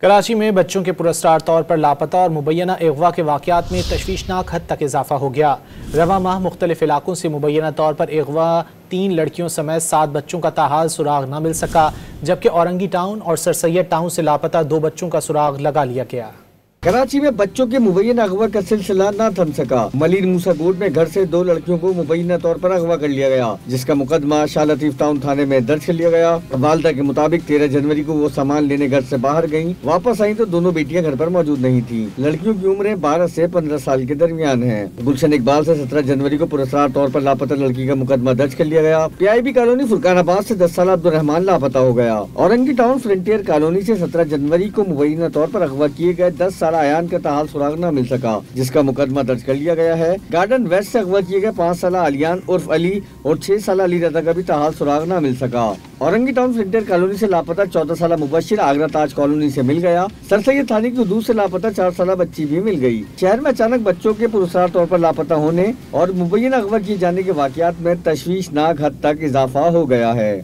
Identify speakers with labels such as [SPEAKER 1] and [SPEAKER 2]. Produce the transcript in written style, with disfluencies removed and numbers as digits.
[SPEAKER 1] کراچی میں بچوں کے پراسرار طور پر لاپتہ اور مبینہ اغوا کے واقعات میں تشویشناک حد تک اضافہ ہو گیا۔ رواں ماہ مختلف علاقوں سے مبینہ طور پر اغوا 3 لڑکیوں سمیت 7 بچوں کا تاحال سراغ نہ مل سکا، جبکہ اورنگی ٹاؤن اور سر سید ٹاؤن سے لاپتہ 2 بچوں کا سراغ لگا لیا گیا۔
[SPEAKER 2] کراچی میں بچوں کے مبینہ اغوا کا سلسلہ نہ تھم سکا۔ ملین موسیٰ گوٹ میں گھر سے 2 لڑکیوں کو مبینہ طور پر اغوا کر لیا گیا، جس کا مقدمہ شاہ لطیف ٹاؤن تھانے میں درج کر لیا گیا۔ والدہ کے مطابق 13 جنوری کو وہ سامان لینے گھر سے باہر گئیں، واپس آئیں تو دونوں بیٹیاں گھر پر موجود نہیں تھیں۔ لڑکیوں کی عمریں 12 سے 15 سال کے درمیان ہیں۔ گلشن اقبال سے 17 جنوری کو پراسرار طور پر لاپتہ لڑکی کا مقدمہ درج کر لیا گیا۔ PIB کالونی فرقان آباد سے 10 سالہ عبدالرحمان لاپتہ ہو گیا۔ اورنگی ٹاؤن فرنٹیئر کالونی سے 17 جنوری کو مبینہ طور پر اغوا کیے گئے 10 سالہ ایان کا تاحال سراغ نہ مل سکا، جس کا مقدمہ درج کر لیا گیا ہے۔ گارڈن ویسٹ سے اغوا کیے گئے 5 سالہ علیان عرف علی اور 6 سالہ علی رضا کا بھی تاحال سراغ نہ مل سکا۔ اورنگی ٹاؤن فرنٹیئر کالونی سے لاپتہ 14 سالہ مبشر آگرہ تاج کالونی سے مل گیا۔ سر سید تھانے کی حدود سے لاپتہ 4 سالہ بچی بھی مل گئی۔ شہر میں اچانک بچوں کے پراسرار طور پر لاپتہ ہونے اور مبینہ اغوا کیے جانے کے واقعات میں تشویشناک حد تک اضافہ ہو گیا ہے۔